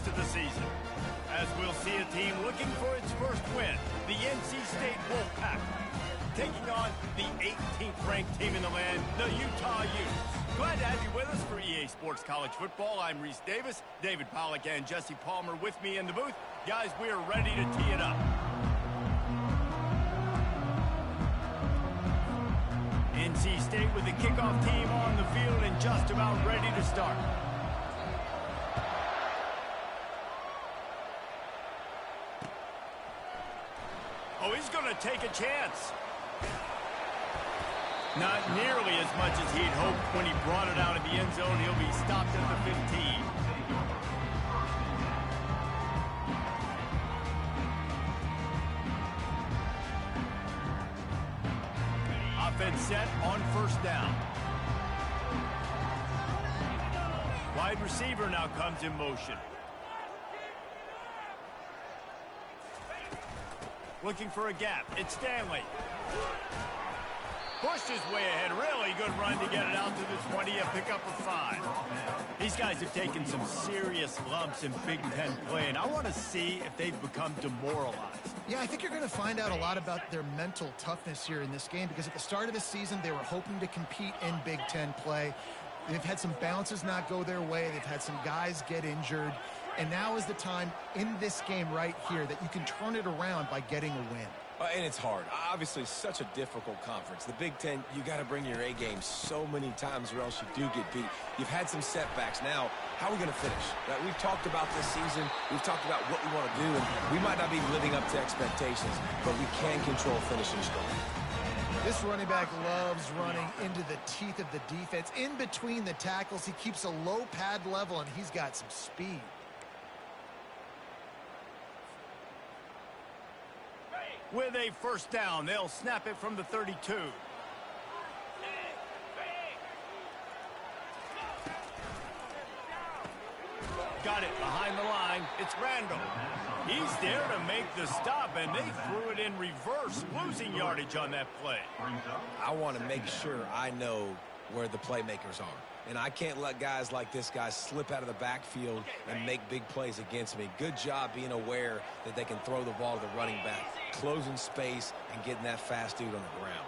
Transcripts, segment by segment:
rest of the season, as we'll see a team looking for its first win, the NC State Wolfpack, taking on the 18th ranked team in the land, the Utah Utes. Glad to have you with us for EA Sports College Football. I'm Reese Davis, David Pollack and Jesse Palmer with me in the booth. Guys, we are ready to tee it up. NC State with the kickoff team on the field and just about ready to start. Oh, he's going to take a chance. Not nearly as much as he'd hoped when he brought it out of the end zone. He'll be stopped at the 15. Offense set on first down. Wide receiver now comes in motion. Looking for a gap. It's Stanley. Pushed his way ahead. Really good run to get it out to the 20, a pickup of 5. These guys have taken some serious lumps in Big Ten play, and I want to see if they've become demoralized. Yeah, I think you're going to find out a lot about their mental toughness here in this game, because at the start of the season, they were hoping to compete in Big Ten play. They've had some bounces not go their way. They've had some guys get injured. And now is the time in this game right here that you can turn it around by getting a win. And it's hard. Obviously, such a difficult conference. The Big Ten, you got to bring your A game so many times or else you do get beat. You've had some setbacks. Now, how are we going to finish? We've talked about this season. We've talked about what we want to do, and we might not be living up to expectations, but we can control finishing strong. This running back loves running into the teeth of the defense. In between the tackles, he keeps a low pad level, and he's got some speed. With a first down, they'll snap it from the 32. Got it behind the line. It's Randall. He's there to make the stop, and they threw it in reverse, losing yardage on that play. I want to make sure I know where the playmakers are. And I can't let guys like this guy slip out of the backfield and make big plays against me. Good job being aware that they can throw the ball to the running back, closing space, and getting that fast dude on the ground.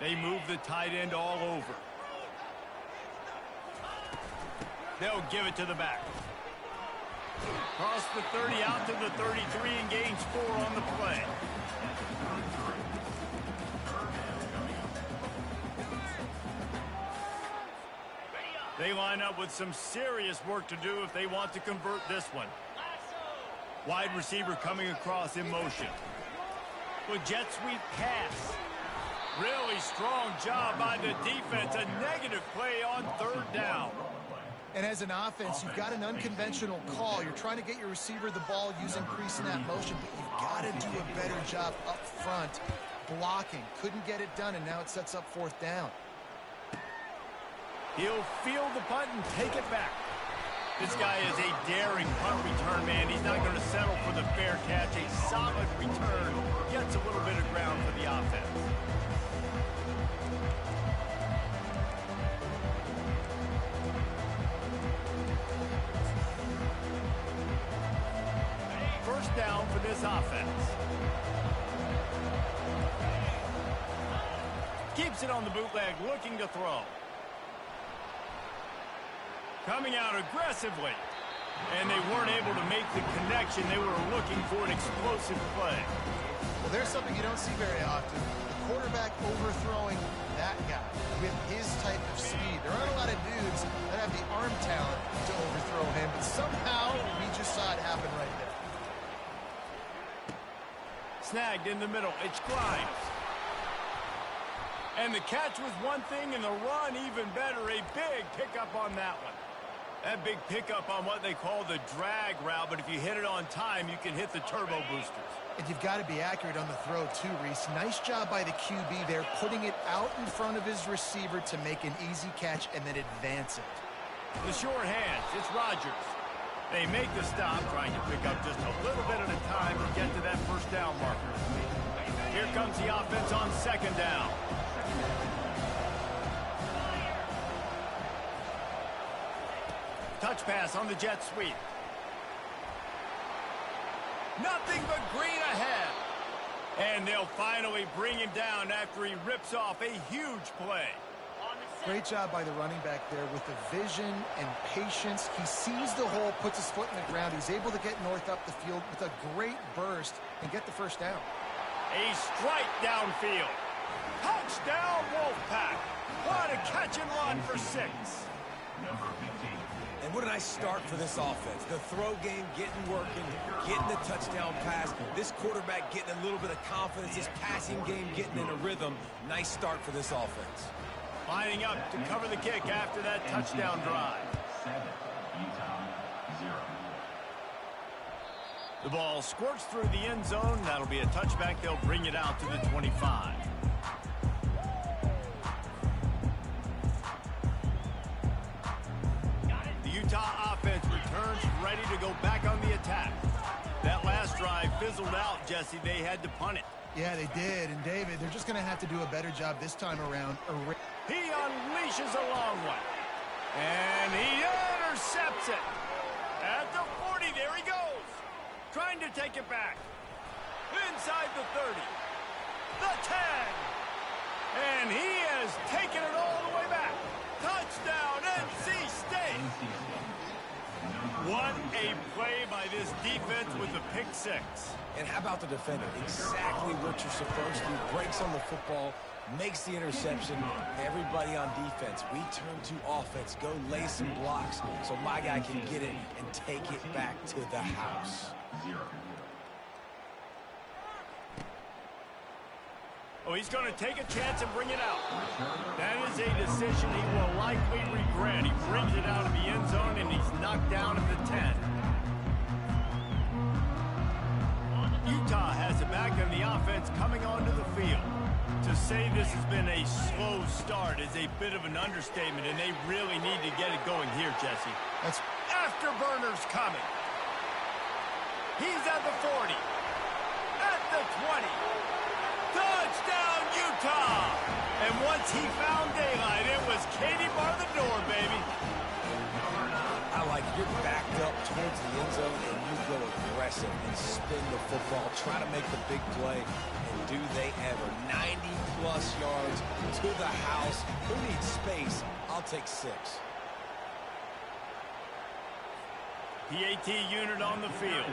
They move the tight end all over. They'll give it to the back. Cross the 30 out to the 33 and gains 4 on the play. They line up with some serious work to do if they want to convert this one. Wide receiver coming across in motion. With jet sweep pass. Really strong job by the defense. A negative play on third down. And as an offense, you've got an unconventional call. You're trying to get your receiver the ball using pre-snap motion, but you've got to do a better job up front blocking. Couldn't get it done, and now it sets up fourth down. He'll field the punt and take it back. This guy is a daring punt return man. He's not going to settle for the fair catch. A solid return. Gets a little bit of ground for the offense. First down for this offense. Keeps it on the bootleg, looking to throw. Coming out aggressively. And they weren't able to make the connection. They were looking for an explosive play. Well, there's something you don't see very often. The quarterback overthrowing that guy with his type of speed. There aren't a lot of dudes that have the arm talent to overthrow him, but somehow we just saw it happen right there. Snagged in the middle. It's Grimes. And the catch was one thing, and the run even better. A big pickup on that one. That big pickup on what they call the drag route, but if you hit it on time, you can hit the turbo boosters. And you've got to be accurate on the throw too, Reese. Nice job by the QB there, putting it out in front of his receiver to make an easy catch and then advance it. The short hands, it's Rodgers. They make the stop, trying to pick up just a little bit at a time to get to that first down marker. Here comes the offense on second down. Touch pass on the jet sweep. Nothing but green ahead. And they'll finally bring him down after he rips off a huge play. Great job by the running back there with the vision and patience. He sees the hole, puts his foot in the ground. He's able to get north up the field with a great burst and get the first down. A strike downfield. Touchdown, Wolfpack. What a catch and run for 6. And what a nice start for this offense. The throw game getting working, getting the touchdown pass. This quarterback getting a little bit of confidence. This passing game getting in a rhythm. Nice start for this offense. Lining up to cover the kick after that touchdown drive. 7, Utah 0. The ball squirts through the end zone. That'll be a touchback. They'll bring it out to the 25. The Utah offense returns ready to go back on the attack. That last drive fizzled out, Jesse. They had to punt it. Yeah, they did. And, David, they're just going to have to do a better job this time around. He unleashes a long one. And he intercepts it. At the 40, there he goes. Trying to take it back. Inside the 30. The 10. And he has taken it all the way back. Touchdown, NC State. What a play by this defense with the pick 6. And how about the defender? Exactly what you're supposed to do. Breaks on the football, makes the interception. Everybody on defense, we turn to offense. Go lay some blocks so my guy can get it and take it back to the house. 0. Oh, he's going to take a chance and bring it out. That is a decision he will likely regret. He brings it out of the end zone, and he's knocked down at the 10. Utah has it back on the offense coming onto the field. To say this has been a slow start is a bit of an understatement, and they really need to get it going here, Jesse. That's Afterburners coming. He's at the 40. At the 20. Touchdown, Utah! And once he found daylight, it was Katie bar the door, baby. I like you're backed up towards the end zone and you go aggressive and spin the football, try to make the big play, and do they ever. 90-plus yards to the house. Who needs space? I'll take 6. PAT unit on the field.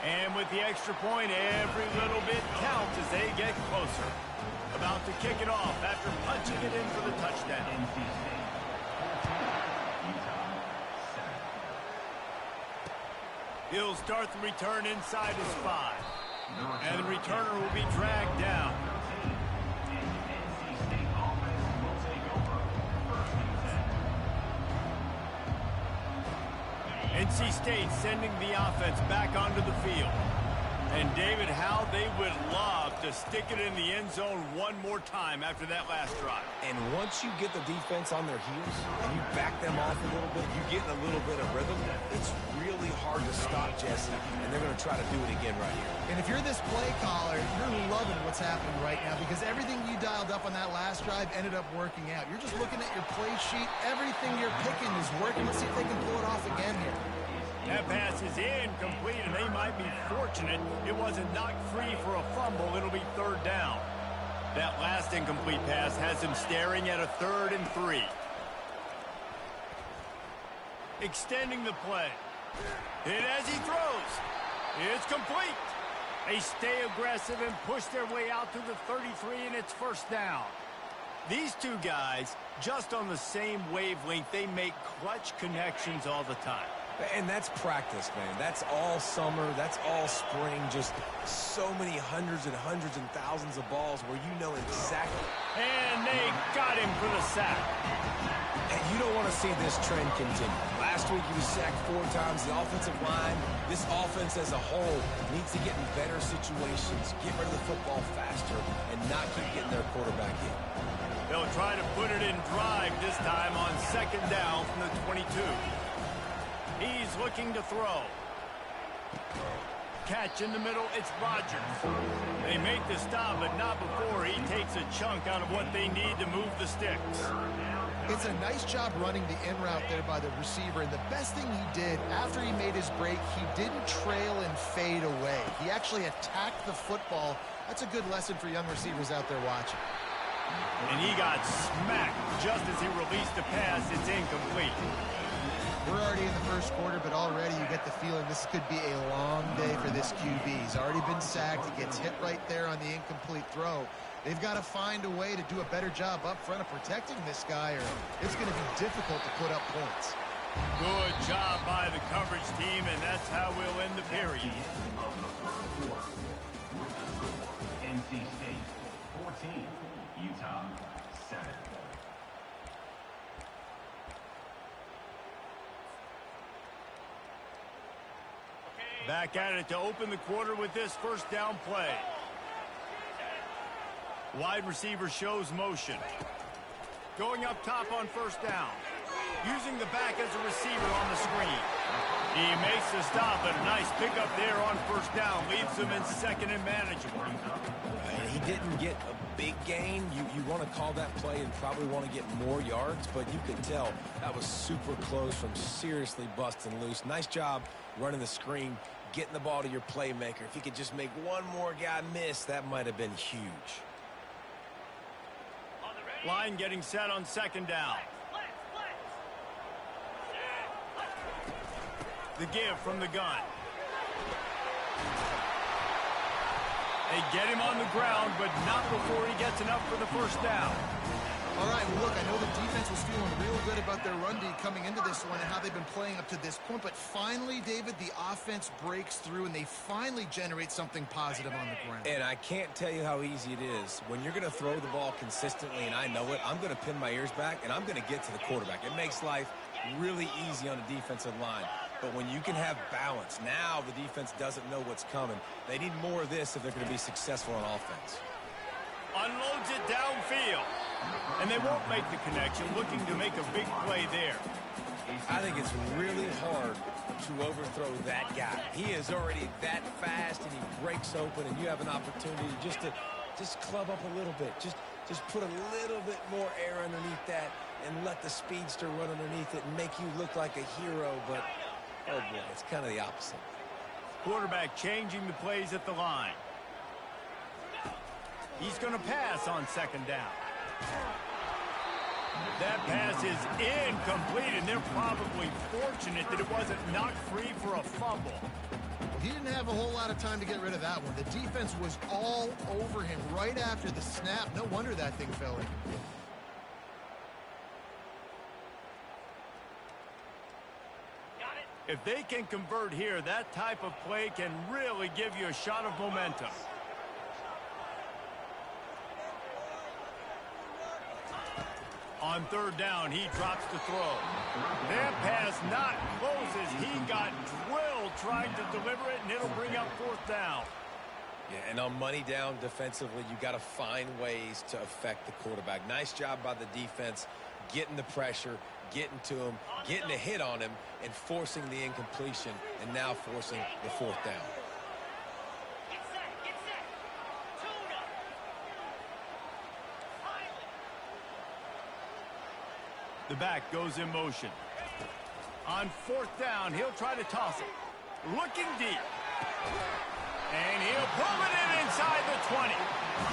And with the extra point, every little bit counts as they get closer. About to kick it off after punching it in for the touchdown. He'll start the return inside his 5. And the returner will be dragged down. NC State sending the offense back onto the field. And David, how they would love to stick it in the end zone one more time after that last drive. And once you get the defense on their heels and you back them off a little bit, you get in a little bit of rhythm, it's really hard to stop, Jesse, and they're going to try to do it again right here. And if you're this play caller, you're loving what's happening right now because everything you dialed up on that last drive ended up working out. You're just looking at your play sheet. Everything you're picking is working. Let's see if they can pull it off again here. That pass is incomplete, and they might be fortunate it wasn't knocked free for a fumble. It'll be 3rd down. That last incomplete pass has him staring at a 3rd and 3. Extending the play. Hit as he throws. It's complete. They stay aggressive and push their way out to the 33, and it's 1st down. These two guys, just on the same wavelength, they make clutch connections all the time. And that's practice, man. That's all summer. That's all spring. Just so many hundreds and thousands of balls where you know exactly. And they got him for the sack. And you don't want to see this trend continue. Last week he was sacked 4 times. The offensive line, this offense as a whole, needs to get in better situations, get rid of the football faster, and not keep getting their quarterback in. They'll try to put it in drive this time on 2nd down from the 22. He's looking to throw. Catch in the middle, it's Rodgers. They make the stop, but not before he takes a chunk out of what they need to move the sticks. It's a nice job running the in route there by the receiver, and the best thing he did after he made his break, he didn't trail and fade away. He actually attacked the football. That's a good lesson for young receivers out there watching. And he got smacked just as he released the pass. It's incomplete. We're already in the first quarter, but already you get the feeling this could be a long day for this QB. He's already been sacked. He gets hit right there on the incomplete throw. They've got to find a way to do a better job up front of protecting this guy, or it's going to be difficult to put up points. Good job by the coverage team, and that's how we'll end the period. NC State 14, Utah 7. Back at it to open the quarter with this first down play. Wide receiver shows motion. Going up top on first down. Using the back as a receiver on the screen. He makes the stop, and a nice pickup there on first down. Leaves him in second and manageable. He didn't get a big gain. You want to call that play and probably want to get more yards, but you could tell that was super close from seriously busting loose. Nice job running the screen, getting the ball to your playmaker. If he could just make one more guy miss, that might have been huge. Line getting set on second down. The give from the gun. They get him on the ground, but not before he gets enough for the first down. All right, well, look, I know the defense was feeling real good about their run D coming into this one and how they've been playing up to this point, but finally, David, the offense breaks through and they finally generate something positive on the ground. And I can't tell you how easy it is. When you're going to throw the ball consistently, and I know it, I'm going to pin my ears back, and I'm going to get to the quarterback. It makes life really easy on the defensive line. But when you can have balance, now the defense doesn't know what's coming. They need more of this if they're going to be successful on offense. Unloads it downfield. And they won't make the connection, looking to make a big play there. I think it's really hard to overthrow that guy. He is already that fast, and he breaks open, and you have an opportunity just to club up a little bit. Just put a little bit more air underneath that and let the speedster run underneath it and make you look like a hero. But, oh boy, it's kind of the opposite. Quarterback changing the plays at the line. He's going to pass on second down. That pass is incomplete, and they're probably fortunate that it wasn't knocked free for a fumble. He didn't have a whole lot of time to get rid of that one. The defense was all over him right after the snap. No wonder that thing fell in. If they can convert here, that type of play can really give you a shot of momentum. On third down, he drops the throw. That pass not close as he got drilled trying to deliver it, and it'll bring up fourth down. Yeah, and on money down defensively, you got to find ways to affect the quarterback. Nice job by the defense, getting the pressure, getting to him, getting a hit on him, and forcing the incompletion, and now forcing the fourth down. The back goes in motion. On fourth down, he'll try to toss it. Looking deep. And he'll pull it in inside the 20.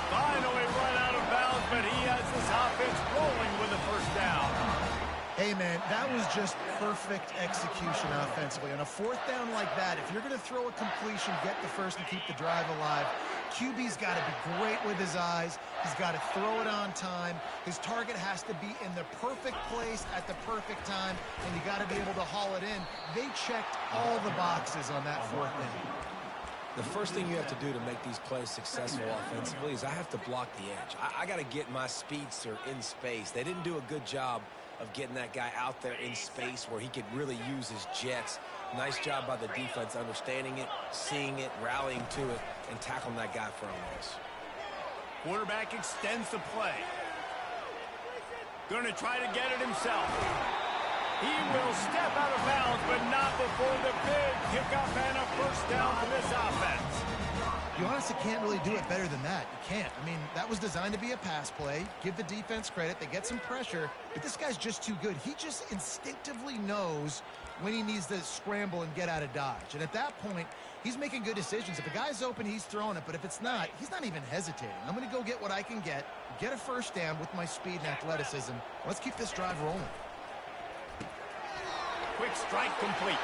Finally run out of bounds, but he has this offense rolling with a first down. Hey, man, that was just perfect execution offensively. On a fourth down like that, if you're going to throw a completion, get the first and keep the drive alive, QB's got to be great with his eyes. He's got to throw it on time. His target has to be in the perfect place at the perfect time, and you got to be able to haul it in. They checked all the boxes on that fourth down. The first thing you have to do to make these plays successful offensively is I have to block the edge. I got to get my speedster in space. They didn't do a good job of getting that guy out there in space where he could really use his jets. Nice job by the defense understanding it, seeing it, rallying to it, and tackling that guy for a loss. Quarterback extends the play. Going to try to get it himself. He will step out of bounds, but not before the big pickup and a first down for this offense. You honestly can't really do it better than that. You can't. I mean, that was designed to be a pass play. Give the defense credit. They get some pressure, but this guy's just too good. He just instinctively knows when he needs to scramble and get out of dodge. And at that point, he's making good decisions. If a guy's open, he's throwing it. But if it's not, he's not even hesitating. I'm going to go get what I can get a first down with my speed and athleticism. Let's keep this drive rolling. Quick strike complete.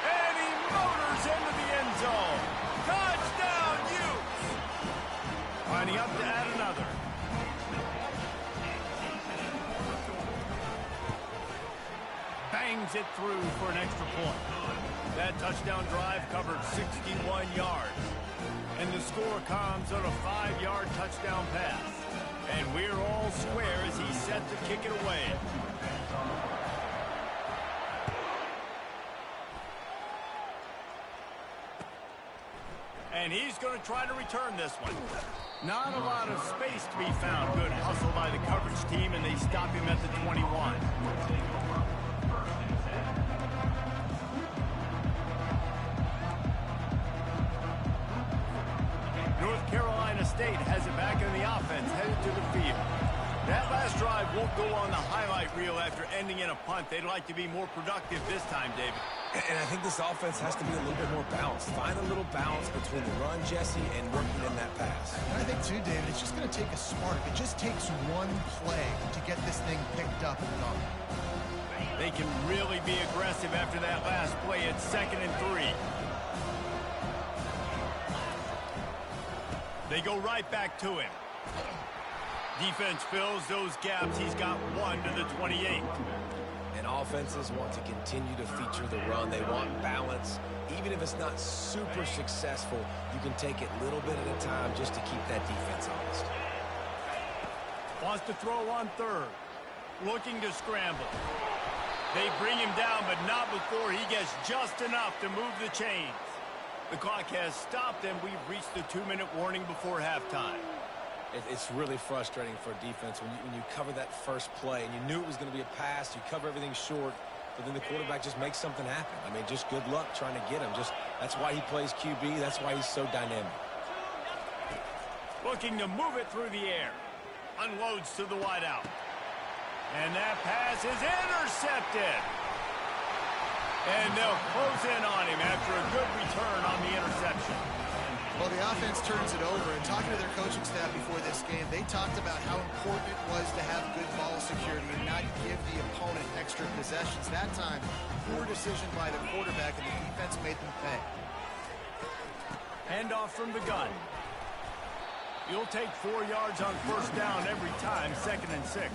And he motors into the end zone. Touchdown, Utes! Lining up to add another. Bangs it through for an extra point. That touchdown drive covered 61 yards. And the score comes on a 5-yard touchdown pass. And we're all square as he's set to kick it away. And he's going to try to return this one. Not a lot of space to be found. Good hustle by the coverage team, and they stop him at the 21. North Carolina State has it back in the offense, headed to the field. That last drive won't go on the highlight reel after ending in a punt. They'd like to be more productive this time, David. And I think this offense has to be a little bit more balanced. Find a little balance between the run, Jesse, and working in that pass. And I think, too, David, it's just going to take a spark. It just takes one play to get this thing picked up and going. They can really be aggressive after that last play. It's 2nd and 3. They go right back to him. Defense fills those gaps. He's got 1 to the 28. And offenses want to continue to feature the run. They want balance. Even if it's not super successful, you can take it little bit at a time just to keep that defense honest. Wants to throw on 3rd. Looking to scramble. They bring him down, but not before he gets just enough to move the chains. The clock has stopped, and we've reached the 2-minute warning before halftime. It's really frustrating for a defense when you cover that first play and you knew it was going to be a pass, you cover everything short, but then the quarterback just makes something happen. I mean, just good luck trying to get him. That's why he plays QB. That's why he's so dynamic. Looking to move it through the air. Unloads to the wideout. And that pass is intercepted. And they'll close in on him after a good return on the interception. Well, the offense turns it over, and talking to their coaching staff before this game, they talked about how important it was to have good ball security and not give the opponent extra possessions. That time, poor decision by the quarterback, and the defense made them pay. Handoff from the gun. You'll take 4 yards on first down every time, 2nd and 6.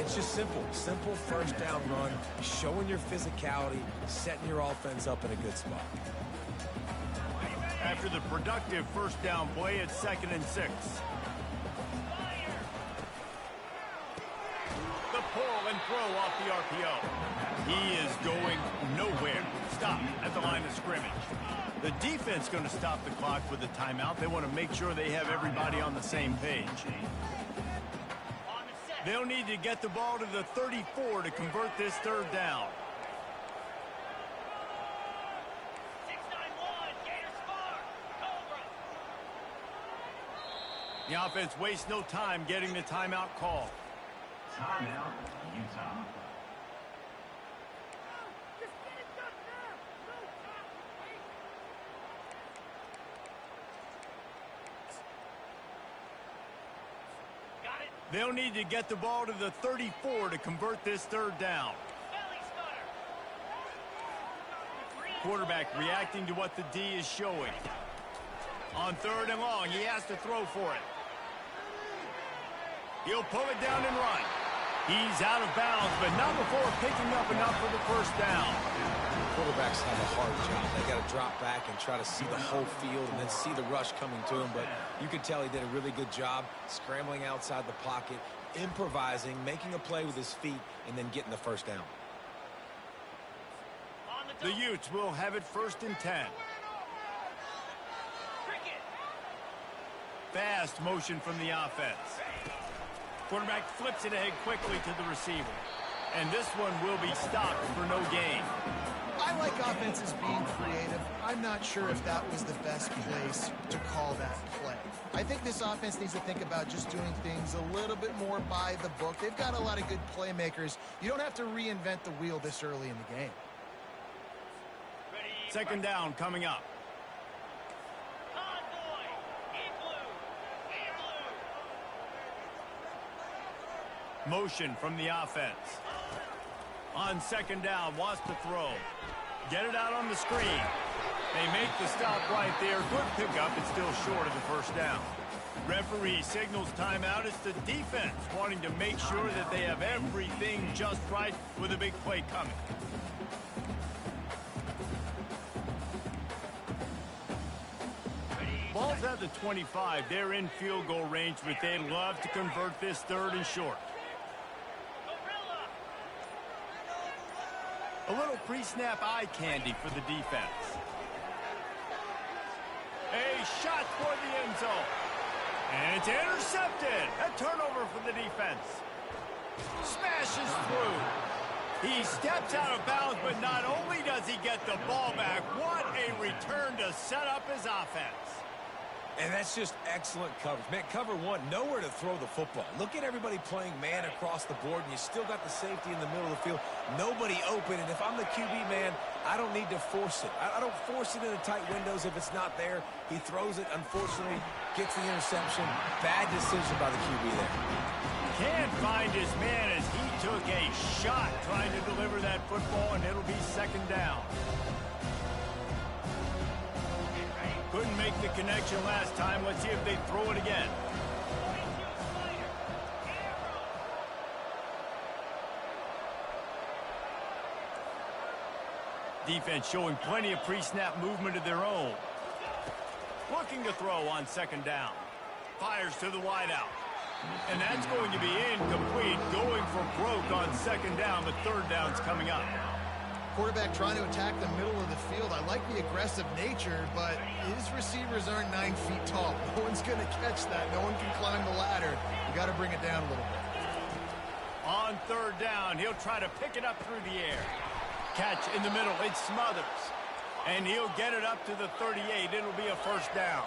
It's just simple. Simple first down run, showing your physicality, setting your offense up in a good spot. After the productive first down play, it's 2nd and 6. The pull and throw off the RPO. He is going nowhere. Stop at the line of scrimmage. The defense going to stop the clock with a timeout. They want to make sure they have everybody on the same page. They'll need to get the ball to the 34 to convert this 3rd down. The offense wastes no time getting the timeout call. Timeout, Utah. They'll need to get the ball to the 34 to convert this 3rd down. Quarterback reacting to what the D is showing. On 3rd and long, he has to throw for it. He'll pull it down and run. He's out of bounds, but not before picking up enough for the first down. Quarterbacks have a hard job. They got to drop back and try to see the whole field and then see the rush coming to him. But you could tell he did a really good job scrambling outside the pocket, improvising, making a play with his feet, and then getting the first down. The Utes will have it 1st and 10. Fast motion from the offense. Quarterback flips it ahead quickly to the receiver. And this one will be stopped for no gain. I like offenses being creative. I'm not sure if that was the best place to call that play. I think this offense needs to think about just doing things a little bit more by the book. They've got a lot of good playmakers. You don't have to reinvent the wheel this early in the game. Second down coming up. Motion from the offense. On second down, wants to throw. Get it out on the screen. They make the stop right there. Good pickup. It's still short of the first down. Referee signals timeout. It's the defense wanting to make sure that they have everything just right with a big play coming. Ball's at the 25. They're in field goal range, but they'd love to convert this third and short. A little pre-snap eye candy for the defense. A shot for the end zone. And it's intercepted. A turnover for the defense. Smashes through. He steps out of bounds, but not only does he get the ball back, what a return to set up his offense. And that's just excellent coverage. Man, cover one, nowhere to throw the football. Look at everybody playing man across the board, and you still got the safety in the middle of the field. Nobody open, and if I'm the QB, man, I don't need to force it. I don't force it into tight windows if it's not there. He throws it, unfortunately, gets the interception. Bad decision by the QB there. Can't find his man as he took a shot trying to deliver that football, and it'll be second down. Couldn't make the connection last time. Let's see if they throw it again. Defense showing plenty of pre-snap movement of their own. Looking to throw on second down. Fires to the wideout. And that's going to be incomplete. Going for broke on second down, but third down's coming up. Quarterback trying to attack the middle of the field. I like the aggressive nature, but his receivers aren't 9 feet tall. No one's going to catch that. No one can climb the ladder. You got to bring it down a little bit. On third down, he'll try to pick it up through the air. Catch in the middle. It smothers. And he'll get it up to the 38. It'll be a first down.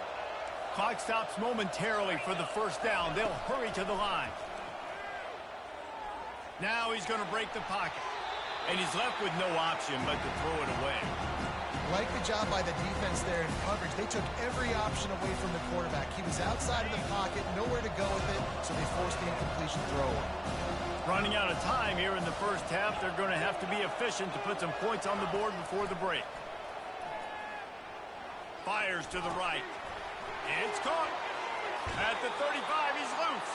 Clock stops momentarily for the first down. They'll hurry to the line. Now he's going to break the pocket. And he's left with no option but to throw it away. Like the job by the defense there in coverage. They took every option away from the quarterback. He was outside of the pocket, nowhere to go with it, so they forced the incompletion throw. Running out of time here in the first half. They're going to have to be efficient to put some points on the board before the break. Fires to the right. It's caught. At the 35, he's loose.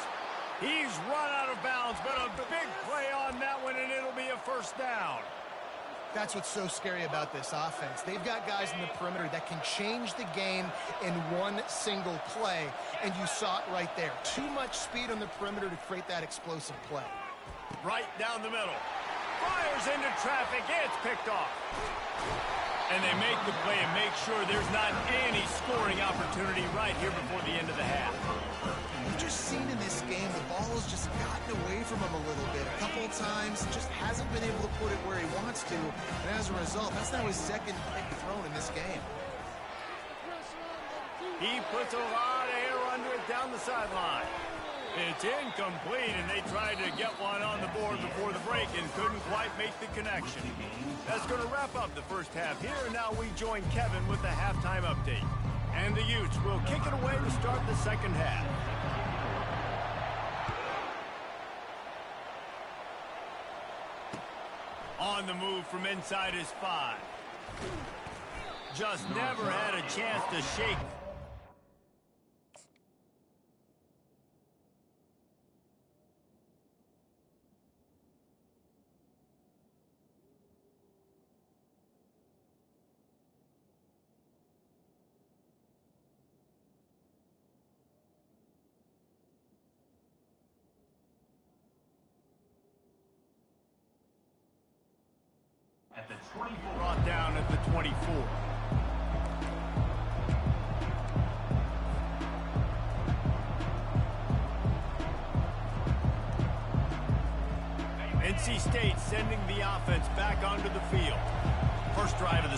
He's run out of bounds, but a big play on that one, and it'll be a first down. That's what's so scary about this offense. They've got guys in the perimeter that can change the game in one single play, and you saw it right there. Too much speed on the perimeter to create that explosive play. Right down the middle. Fires into traffic. It's picked off. And they make the play and make sure there's not any scoring opportunity right here before the end of the half. We've just seen in this game the ball has just gotten away from him a little bit. A couple of times, just hasn't been able to put it where he wants to. And as a result, that's now his second pick thrown in this game. He puts a lot of air under it down the sideline. It's incomplete, and they tried to get one on the board before the break and couldn't quite make the connection. That's going to wrap up the first half here, and now we join Kevin with the halftime update. And the Utes will kick it away to start the second half. On the move from inside his 5. Just never had a chance to shake. At the 24. Brought down at the 24. NC State sending the offense back onto the field.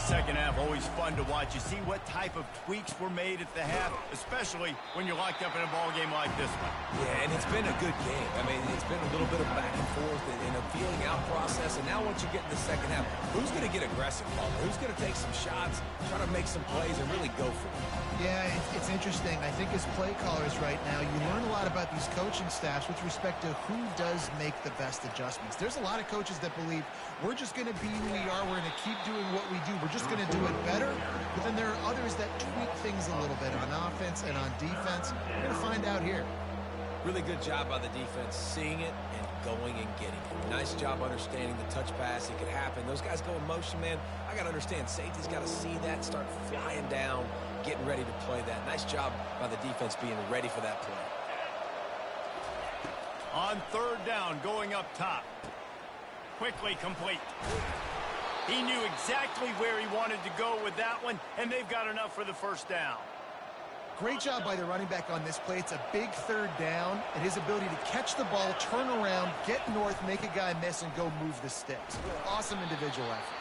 second half always fun to watch. You see what type of tweaks were made at the half, especially when you're locked up in a ball game like this one. Yeah, and it's been a good game. I mean, it's been a little bit of back and forth and a feeling out process. And now once you get in the second half, who's going to get aggressive, Paul? Who's going to take some shots, try to make some plays, and really go for it? Yeah, it's interesting. I think as play callers right now, you learn a lot about these coaching staffs with respect to who does make the best adjustments. There's a lot of coaches that believe we're just going to be who we are. We're going to keep doing what we do. We're just going to do it better. But then there are others that tweak things a little bit on offense and on defense. We're going to find out here. Really good job by the defense, seeing it and going and getting it. Nice job understanding the touch pass. It could happen. Those guys go in motion, man. I got to understand. Safety's got to see that, start flying down, getting ready to play that. Nice job by the defense being ready for that play. On third down, going up top. Quickly complete. He knew exactly where he wanted to go with that one, and they've got enough for the first down. Great job by the running back on this play. It's a big third down, and his ability to catch the ball, turn around, get north, make a guy miss, and go move the sticks. Awesome individual effort.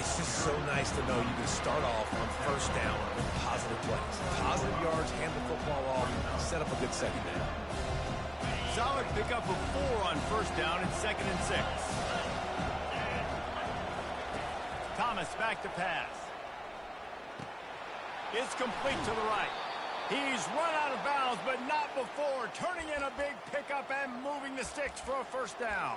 It's just so nice to know you can start off on first down with positive plays. Positive yards, hand the football off, set up a good second down. Solid pickup of 4 on first down and 2nd and 6. Thomas back to pass. It's complete to the right. He's run out of bounds, but not before turning in a big pickup and moving the sticks for a first down.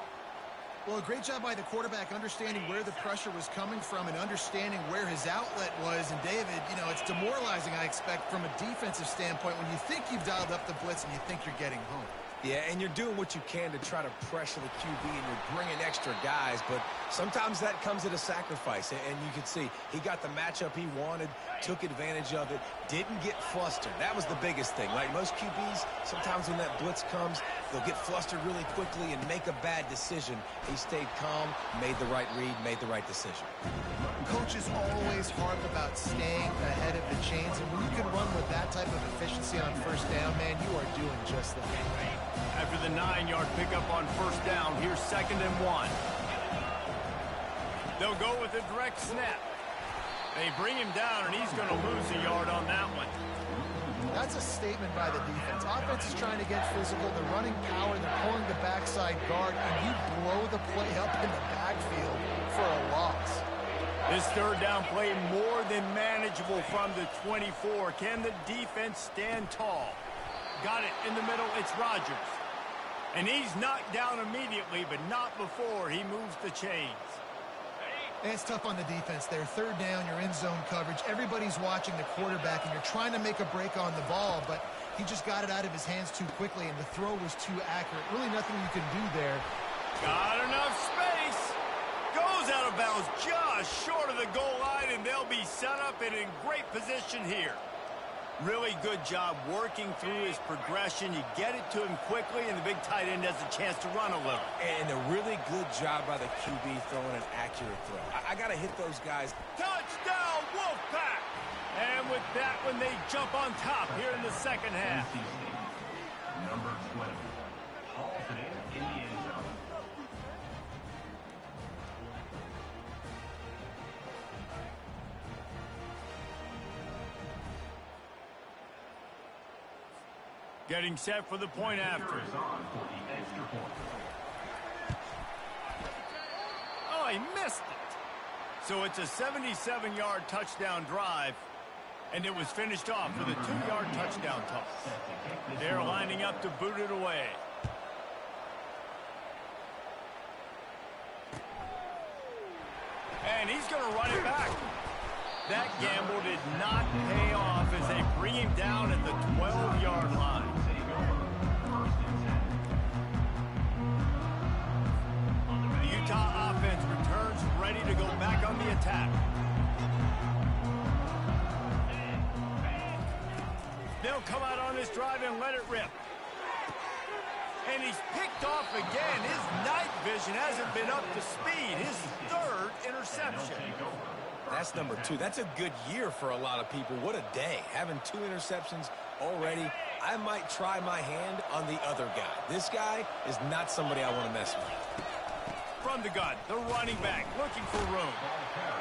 Well, a great job by the quarterback understanding where the pressure was coming from and understanding where his outlet was. And, David, you know, it's demoralizing, I expect, from a defensive standpoint when you think you've dialed up the blitz and you think you're getting home. Yeah, and you're doing what you can to try to pressure the QB, and you're bringing extra guys, but sometimes that comes at a sacrifice, and you can see he got the matchup he wanted, took advantage of it, didn't get flustered. That was the biggest thing. Like most QBs, sometimes when that blitz comes, they'll get flustered really quickly and make a bad decision. He stayed calm, made the right read, made the right decision. Coaches always harp about staying ahead of the chains, and when you can run with that type of efficiency on first down, man, you are doing just that. After the 9-yard pickup on first down, here's 2nd and 1. They'll go with a direct snap. They bring him down, and he's going to lose a yard on that one. That's a statement by the defense. Offense is trying to get physical. They're running power. They're pulling the backside guard, and you blow the play up in the backfield for a loss. This third down play more than manageable from the 24. Can the defense stand tall? Got it in the middle. It's Rodgers. And he's knocked down immediately, but not before he moves the chains. And it's tough on the defense there. Third down, you're in zone coverage. Everybody's watching the quarterback, and you're trying to make a break on the ball, but he just got it out of his hands too quickly, and the throw was too accurate. Really nothing you can do there. Got enough space. Goes out of bounds just short of the goal line, and they'll be set up and in great position here. Really good job working through his progression. You get it to him quickly, and the big tight end has a chance to run a little. And a really good job by the QB throwing an accurate throw. I got to hit those guys. Touchdown, Wolfpack! And with that one, they jump on top here in the second half. Number 20. Halton in the end zone. Getting set for the point after. Oh, he missed it. So it's a 77-yard touchdown drive, and it was finished off with a 2-yard touchdown toss. They're lining up to boot it away. And he's going to run it back. That gamble did not pay off as they bring him down at the 12-yard line. The Utah offense returns ready to go back on the attack. They'll come out on this drive and let it rip. And he's picked off again. His night vision hasn't been up to speed. His 3rd interception. That's number 2. That's a good year for a lot of people. What a day. Having 2 interceptions already. I might try my hand on the other guy. This guy is not somebody I want to mess with. From the gun, the running back looking for room.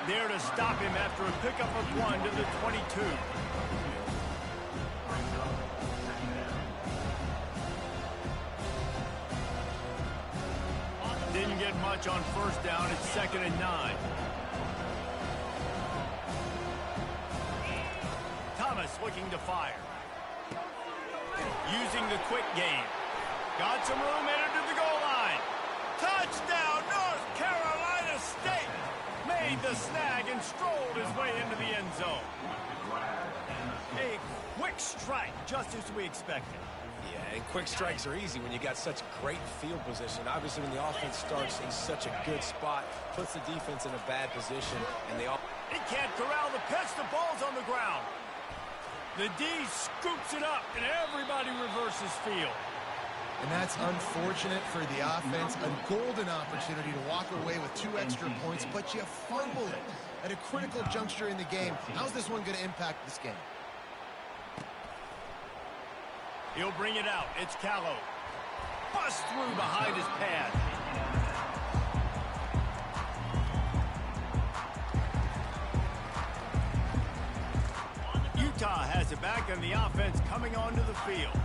There to stop him after a pickup of 1 to the 22. Didn't get much on first down. It's 2nd and 9. Thomas looking to fire. Using the quick game. Got some room, entered to the goal line. Touchdown, North Carolina State! Made the snag and strolled his way into the end zone. A quick strike, just as we expected. Yeah, and quick strikes are easy when you got such great field position. Obviously, when the offense starts in such a good spot, puts the defense in a bad position, and they all... He can't corral the pitch. The ball's on the ground. The D scoops it up, and everybody reverses field. And that's unfortunate for the offense. A golden opportunity to walk away with 2 extra points, but you fumble it at a critical juncture in the game. How's this one going to impact this game? He'll bring it out. It's Callow. Bust through behind his pad. Utah has it back, and the offense coming onto the field.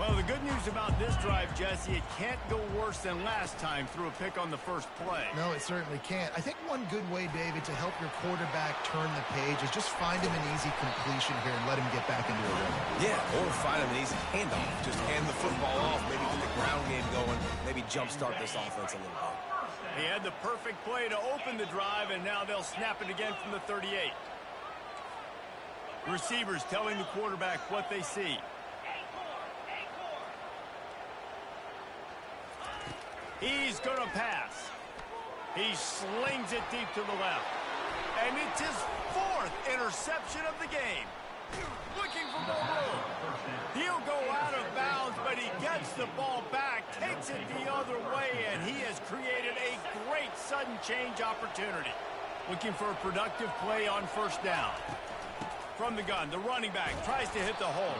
Well, the good news about this drive, Jesse, it can't go worse than last time through a pick on the first play. No, it certainly can't. I think one good way, David, to help your quarterback turn the page is just find him an easy completion here and let him get back into a rhythm. Yeah, or find him an easy handoff. Just hand the football off, maybe get the ground game going, maybe jumpstart this offense a little bit. He had the perfect play to open the drive, and now they'll snap it again from the 38. Receivers telling the quarterback what they see. He's going to pass. He slings it deep to the left. And it's his 4th interception of the game. Looking for more room. He'll go out of bounds, but he gets the ball back, takes it the other way, and he has created a great sudden change opportunity. Looking for a productive play on first down. From the gun, the running back tries to hit the hole.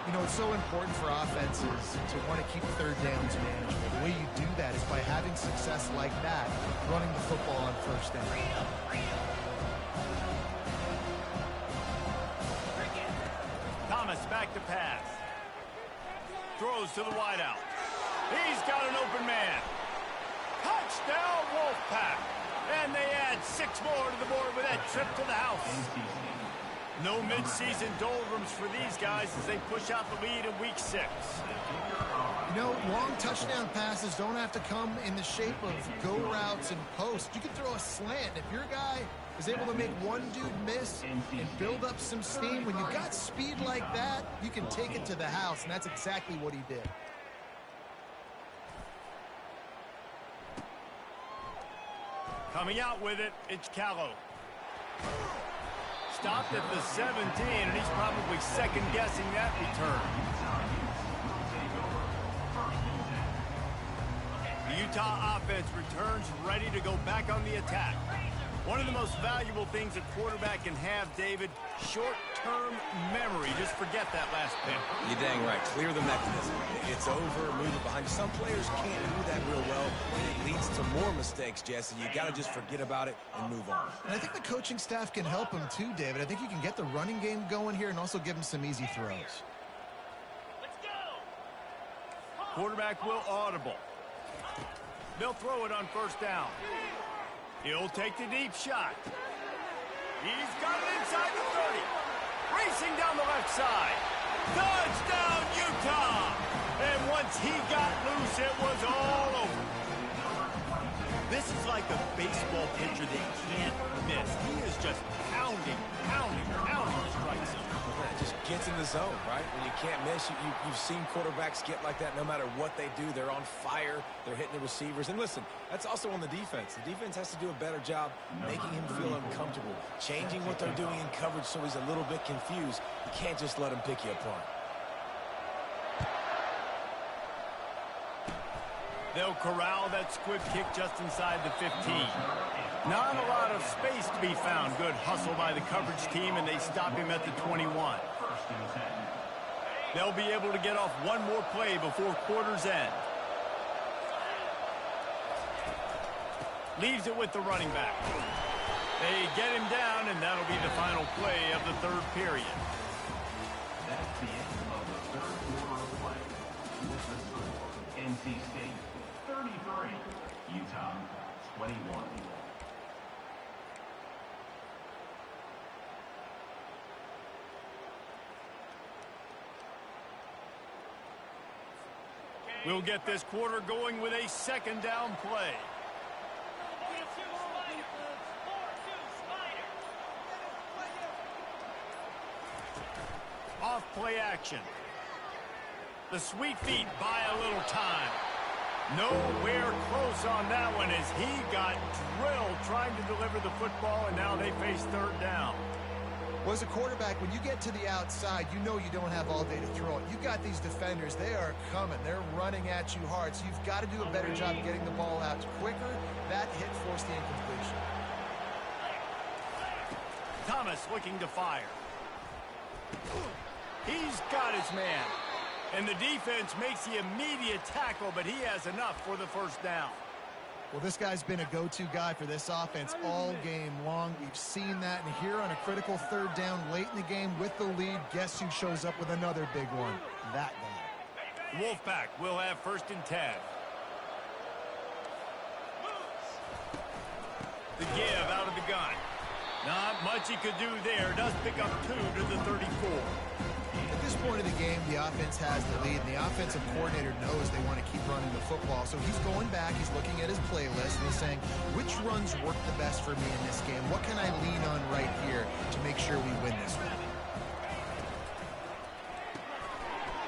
You know, it's so important for offenses to want to keep 3rd downs manageable. The way you do that is by having success like that, running the football on first down. Thomas back to pass. Throws to the wideout. He's got an open man. Touchdown, Wolfpack. And they add 6 more to the board with that trip to the house. No midseason doldrums for these guys as they push out the lead in week 6. You know, long touchdown passes don't have to come in the shape of go routes and posts. You can throw a slant. If your guy is able to make one dude miss and build up some steam, when you've got speed like that, you can take it to the house, and that's exactly what he did. Coming out with it, it's Callow. Stopped at the 17, and he's probably second-guessing that return. The Utah offense returns ready to go back on the attack. One of the most valuable things a quarterback can have, David, short-term memory. Just forget that last pick. You're dang right. Clear the mechanism. It's over, move it behind you. Some players can't do that real well, and it leads to more mistakes, Jesse. You got to just forget about it and move on. And I think the coaching staff can help him too, David. I think you can get the running game going here and also give him some easy throws. Let's go! Quarterback will audible. They'll throw it on first down. He'll take the deep shot. He's got it inside the 30. Racing down the left side. Touchdown, Utah! And once he got loose, it was all over. This is like a baseball pitcher that can't miss. He is just pounding the strike zone. It just gets in the zone, right? When you can't miss, you've seen quarterbacks get like that no matter what they do. They're on fire. They're hitting the receivers. And listen, that's also on the defense. The defense has to do a better job making him feel uncomfortable, changing what they're doing in coverage so he's a little bit confused. You can't just let him pick you apart. They'll corral that squib kick just inside the 15. Not a lot of space to be found. Good hustle by the coverage team, and they stop him at the 21. They'll be able to get off one more play before quarter's end. Leaves it with the running back. They get him down, and that'll be the final play of the third period. That's the end of the third quarter of play. With the score, NC State 33, Utah 21. We'll get this quarter going with a second down play. Off play action. The sweet feet buy a little time. Nowhere close on that one as he got drilled trying to deliver the football, and now they face third down. Well, as a quarterback, when you get to the outside, you know you don't have all day to throw it. You've got these defenders. They are coming. They're running at you hard, so you've got to do a better job getting the ball out quicker. That hit forced the incompletion. Thomas looking to fire. He's got his man. And the defense makes the immediate tackle, but he has enough for the first down. Well, this guy's been a go-to guy for this offense all game long. We've seen that, and here on a critical third down late in the game with the lead, guess who shows up with another big one? That guy. Wolfpack will have 1st and 10. The give out of the gun. Not much he could do there. Does pick up 2 to the 34. At this point of the game, the offense has the lead, and the offensive coordinator knows they want to keep running the football. So he's going back, he's looking at his playlist, and he's saying, which runs work the best for me in this game? What can I lean on right here to make sure we win this one?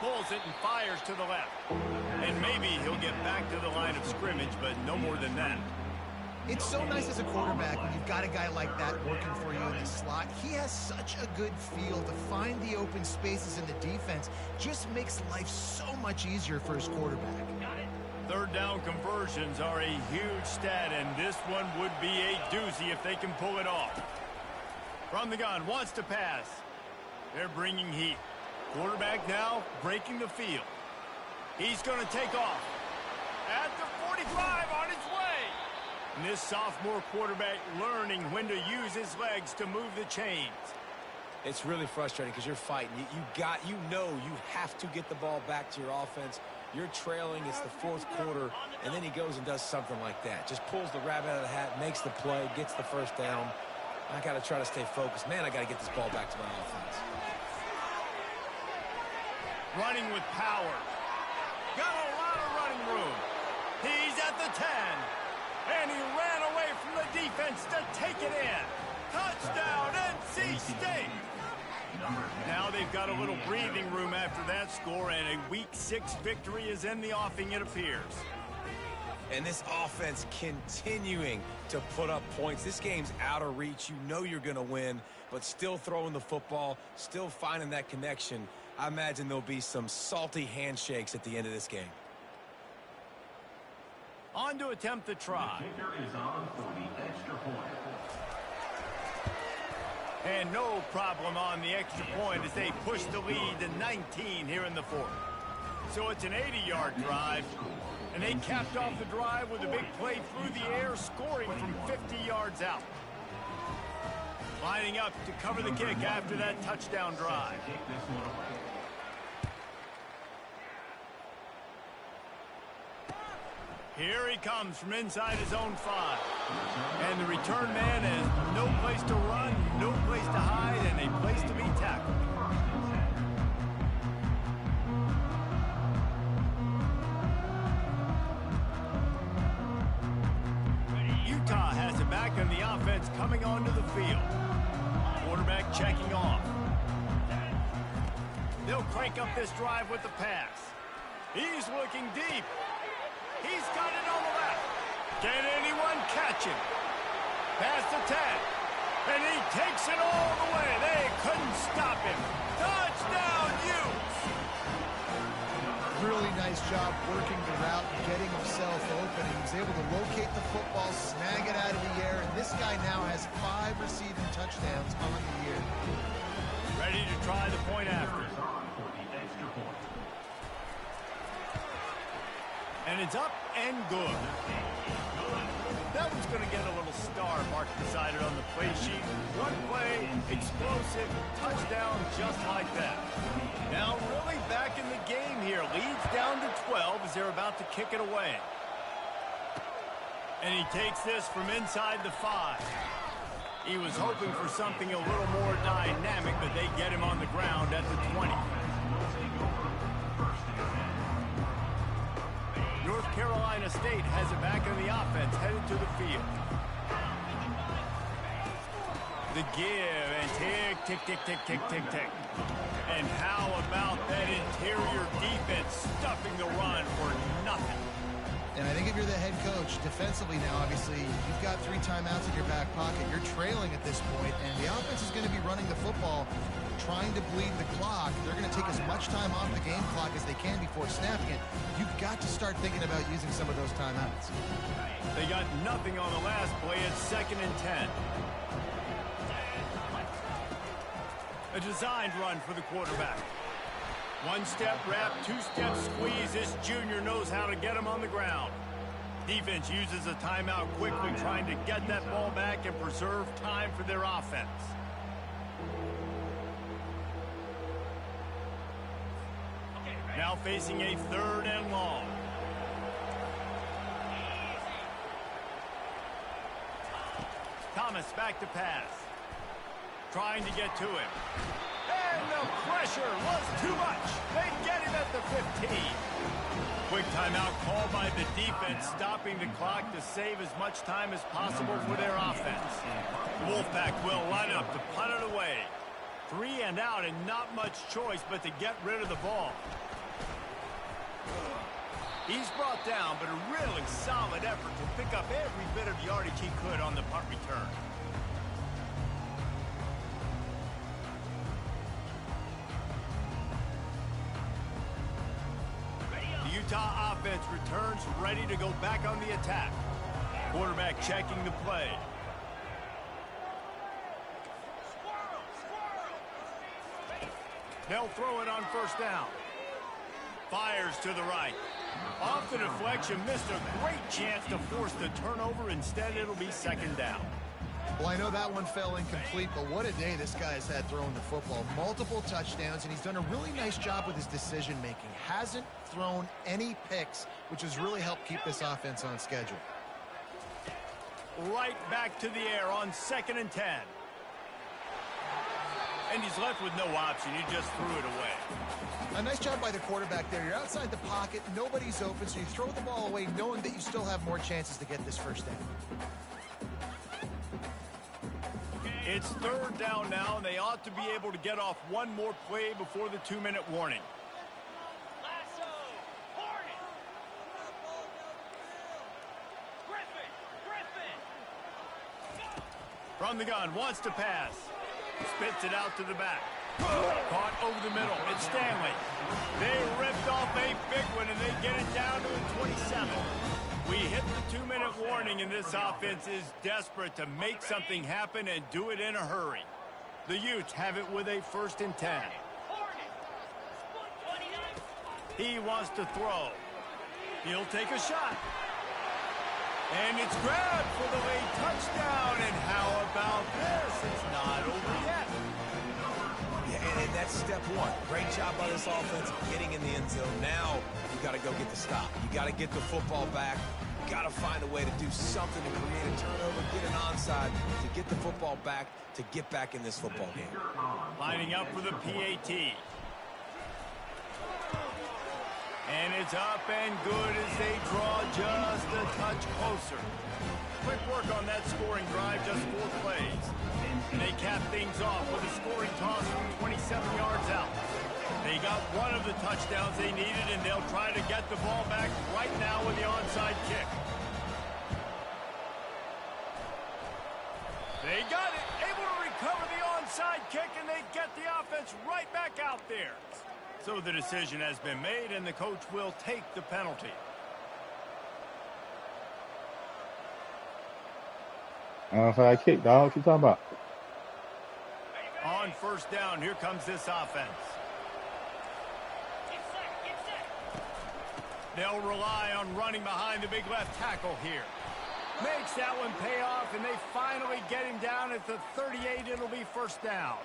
Pulls it and fires to the left. And maybe he'll get back to the line of scrimmage, but no more than that. It's so nice as a quarterback when you've got a guy like that working for you in the slot. He has such a good feel to find the open spaces in the defense. Just makes life so much easier for his quarterback. Third down conversions are a huge stat, and this one would be a doozy if they can pull it off. From the gun, wants to pass. They're bringing heat. Quarterback now breaking the field. He's going to take off. At the 45 on his way. And this sophomore quarterback learning when to use his legs to move the chains. It's really frustrating because you're fighting. You have to get the ball back to your offense. You're trailing. It's the fourth quarter, and then he goes and does something like that. Just pulls the rabbit out of the hat, makes the play, gets the first down. I got to try to stay focused. Man, I got to get this ball back to my offense. Running with power. Got a lot of running room. He's at the 10. And he ran away from the defense to take it in. Touchdown, NC State. Now they've got a little breathing room after that score, and a Week 6 victory is in the offing, it appears. And this offense continuing to put up points. This game's out of reach. You know you're going to win, but still throwing the football, still finding that connection. I imagine there'll be some salty handshakes at the end of this game. On to attempt the try. The kicker is on for the extra point. And no problem on the extra point as they push the lead to 19 here in the fourth. So it's an 80-yard drive. And they capped off the drive with a big play through the air, scoring from 50 yards out. Lining up to cover the kick after that touchdown drive. Here he comes from inside his own 5. And the return man has no place to run, no place to hide, and a place to be tackled. Utah has it back, and the offense coming onto the field. Quarterback checking off. They'll crank up this drive with the pass. He's looking deep. He's got it on the left. Can anyone catch him? Past the 10. And he takes it all the way. They couldn't stop him. Touchdown, Utes! Really nice job working the route and getting himself open. He was able to locate the football, snag it out of the air, and this guy now has 5 receiving touchdowns on the year. Ready to try the point after. And it's up and good. That one's going to get a little star mark beside it on the play sheet. One play, explosive, touchdown just like that. Now really back in the game here. Leads down to 12 as they're about to kick it away. And he takes this from inside the 5. He was hoping for something a little more dynamic, but they get him on the ground at the 20. North Carolina State has it back in the offense, headed to the field. The give, and tick, tick, tick, tick, tick, tick, tick. And how about that interior defense stuffing the run for nothing? And I think if you're the head coach, defensively now, obviously, you've got 3 timeouts in your back pocket. You're trailing at this point, and the offense is going to be running the football, trying to bleed the clock. They're going to take as much time off the game clock as they can before snapping it. You've got to start thinking about using some of those timeouts. They got nothing on the last play. It's 2nd and 10. A designed run for the quarterback. 1-step wrap, 2-step squeeze. This junior knows how to get him on the ground. Defense uses a timeout quickly, trying to get that ball back and preserve time for their offense. Now facing a 3rd and long. Thomas back to pass. Trying to get to him. And the pressure was too much. They get him at the 15. Quick timeout called by the defense, stopping the clock to save as much time as possible for their offense. Wolfpack will line up to punt it away. 3 and out, and not much choice but to get rid of the ball. He's brought down, but a really solid effort to pick up every bit of yardage he could on the punt return. The Utah offense returns, ready to go back on the attack. Quarterback checking the play. They'll throw it on 1st down. Fires to the right. Off the deflection, missed a great chance to force the turnover. Instead, it'll be 2nd down. Well, I know that one fell incomplete, but what a day this guy has had throwing the football. Multiple touchdowns, and he's done a really nice job with his decision-making. Hasn't thrown any picks, which has really helped keep this offense on schedule. Right back to the air on 2nd and 10. And he's left with no option. He just threw it away. A nice job by the quarterback there. You're outside the pocket. Nobody's open, so you throw the ball away knowing that you still have more chances to get this 1st down. It's 3rd down now, and they ought to be able to get off one more play before the 2-minute warning. From the gun, wants to pass. Spits it out to the back. Caught over the middle. It's Stanley. They ripped off a big one, and they get it down to the 27. We hit the 2-minute warning, and this offense is desperate to make something happen and do it in a hurry. The Utes have it with a 1st and 10. He wants to throw. He'll take a shot. And it's grabbed for the late touchdown. And how about this? It's not over yet. Yeah, and that's step 1. Great job by this offense getting in the end zone. Now you got to go get the stop. You got to get the football back. You got to find a way to do something to create a turnover, get an onside, to get the football back, to get back in this football game. Lining up for the PAT. And it's up and good as they draw just a touch closer. Quick work on that scoring drive, just 4 plays. And they cap things off with a scoring toss from 27 yards out. They got one of the touchdowns they needed, and they'll try to get the ball back right now with the onside kick. They got it, able to recover the onside kick, and they get the offense right back out there. So the decision has been made, and the coach will take the penalty. Onside kick, dog. What you talking about? On 1st down, here comes this offense. They'll rely on running behind the big left tackle here. Makes that one pay off, and they finally get him down at the 38. It'll be first down.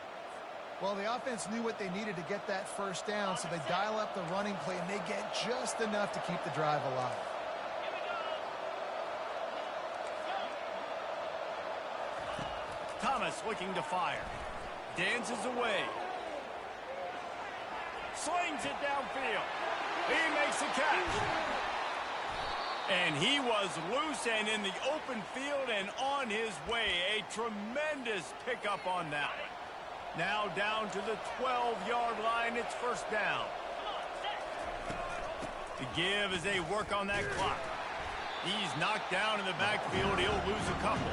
Well, the offense knew what they needed to get that first down, so they dial up the running play, and they get just enough to keep the drive alive. Thomas looking to fire. Dances away. Slings it downfield. He makes the catch. And he was loose and in the open field and on his way. A tremendous pickup on that one. Now down to the 12-yard line. It's first down. To give as they work on that clock. He's knocked down in the backfield. He'll lose a couple.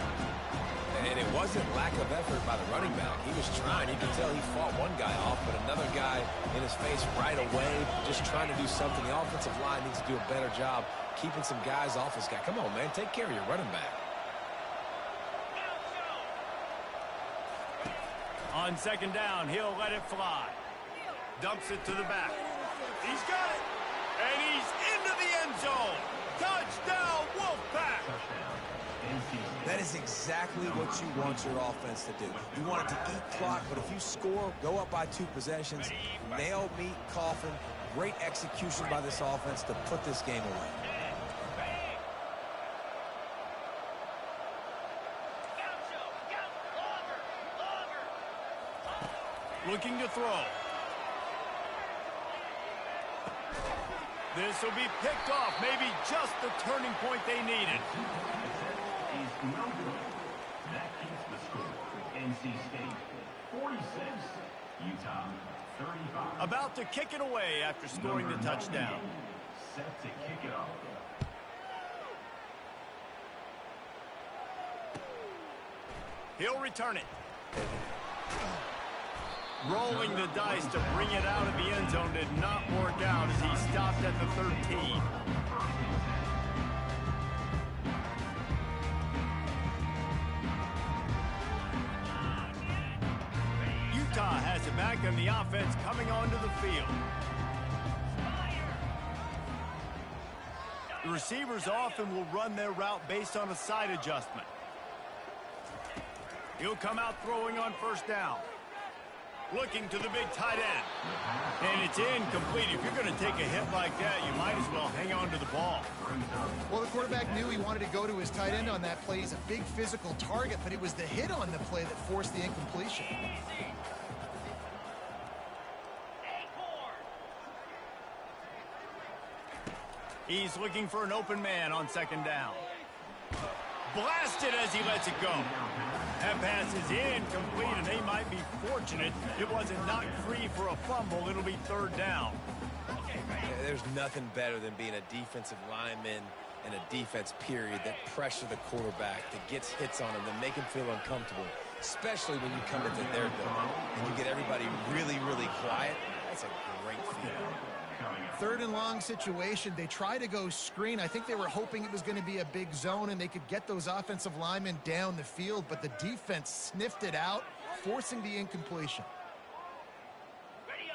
And it wasn't lack of effort by the running back. He was trying. You could tell he fought one guy off, but another guy in his face right away, just trying to do something. The offensive line needs to do a better job keeping some guys off his guy. Come on, man. Take care of your running back. On second down, he'll let it fly. Dumps it to the back. He's got it. And he's into the end zone. Touchdown, Wolfpack. That is exactly what you want your offense to do. You want it to eat clock, but if you score, go up by 2 possessions, nail, meet, coffin, great execution by this offense to put this game away. Looking to throw. This will be picked off. Maybe just the turning point they needed. Is no good. That keeps the score. NC State 46, Utah 35. About to kick it away after scoring the touchdown. Set to kick it off. He'll return it. Rolling the dice to bring it out of the end zone did not work out as he stopped at the 13. Utah has it back and the offense coming onto the field. The receivers often will run their route based on a side adjustment. He'll come out throwing on first down. Looking to the big tight end. And it's incomplete. If you're going to take a hit like that, you might as well hang on to the ball. Well, the quarterback knew he wanted to go to his tight end on that play. He's a big physical target, but it was the hit on the play that forced the incompletion. He's looking for an open man on second down. Blasted as he lets it go. That pass is incomplete, and they might be fortunate it wasn't knocked free for a fumble. It'll be third down. There's nothing better than being a defensive lineman and a defense period that pressure the quarterback, that gets hits on him, that make him feel uncomfortable, especially when you come into their building and you get everybody really, really quiet. That's a great feeling. Third and long situation. They try to go screen. I think they were hoping it was going to be a big zone and they could get those offensive linemen down the field, but the defense sniffed it out, forcing the incompletion.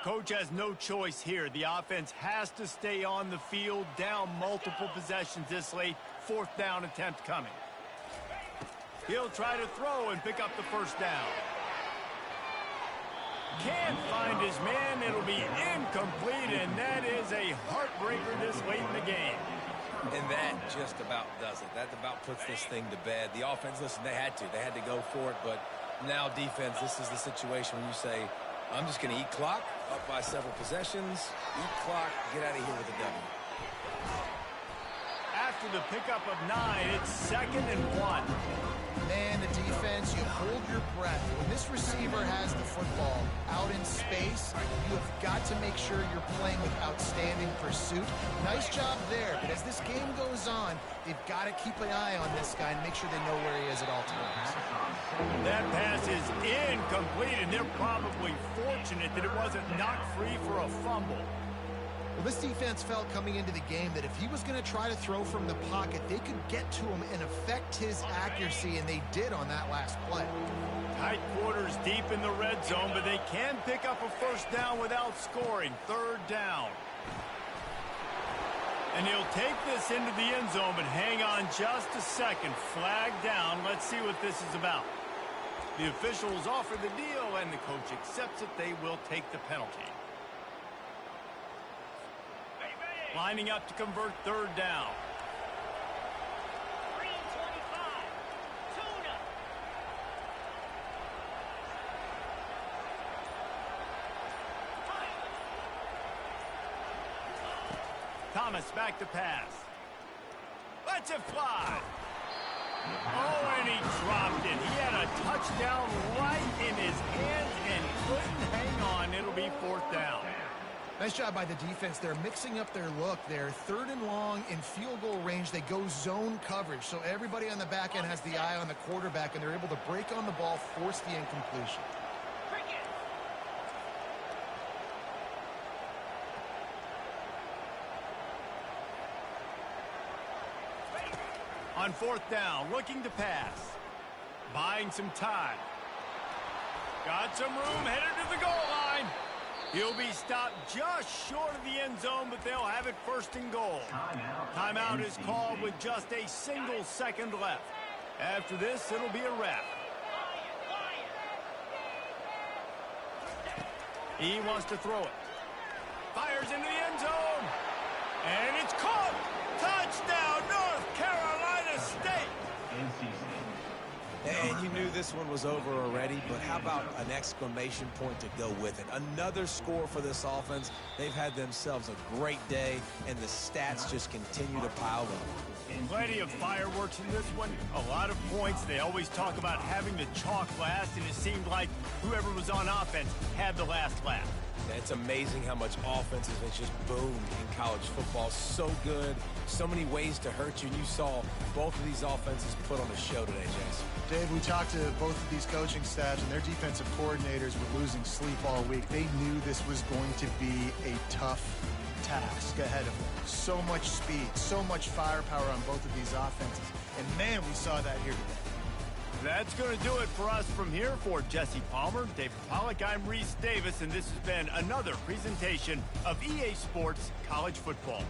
Coach has no choice here. The offense has to stay on the field, down multiple possessions this late. Fourth down attempt coming. He'll try to throw and pick up the first down. Can't find his man. It'll be incomplete, and that is a heartbreaker this late in the game. And that just about does it. That about puts this thing to bed. The offense, listen, they had to go for it, but now defense, this is the situation where you say, I'm just going to eat clock, up by several possessions, eat clock, get out of here with a W. After the pickup of 9, it's 2nd and 1. Man, the defense, you hold your breath. When this receiver has the football out in space, you have got to make sure you're playing with outstanding pursuit. Nice job there, but as this game goes on, they've got to keep an eye on this guy and make sure they know where he is at all times. That pass is incomplete, and they're probably fortunate that it wasn't knocked free for a fumble. Well, this defense felt coming into the game that if he was going to try to throw from the pocket, they could get to him and affect his accuracy, and they did on that last play. Tight quarters deep in the red zone, but they can pick up a first down without scoring. Third down. And he'll take this into the end zone, but hang on just a second. Flag down. Let's see what this is about. The officials offer the deal, and the coach accepts it. They will take the penalty. Lining up to convert third down. Thomas back to pass. Lets it fly. Oh, and he dropped it. He had a touchdown right in his hands and couldn't hang on. It'll be fourth down. Nice job by the defense. They're mixing up their look. They're third and long in field goal range. They go zone coverage. So everybody on the back end has the eye on the quarterback, and they're able to break on the ball, force the incompletion. On fourth down, looking to pass. Buying some time. Got some room, headed to the goal line. He'll be stopped just short of the end zone, but they'll have it first and goal. Timeout is called with just a single second left. After this, it'll be a wrap. He wants to throw it. Fires into the end zone. And it's caught. Touchdown, North Carolina State. And you knew this one was over already, but how about an exclamation point to go with it? Another score for this offense. They've had themselves a great day, and the stats just continue to pile up. Plenty of fireworks in this one. A lot of points. They always talk about having the chalk last, and it seemed like whoever was on offense had the last laugh. It's amazing how much offense has just boomed in college football. So good, so many ways to hurt you. And you saw both of these offenses put on a show today, Jason. Dave, we talked to both of these coaching staffs, and their defensive coordinators were losing sleep all week. They knew this was going to be a tough task ahead of them. So much speed, so much firepower on both of these offenses. And, man, we saw that here today. That's going to do it for us from here. For Jesse Palmer, David Pollack, I'm Reese Davis, and this has been another presentation of EA Sports College Football.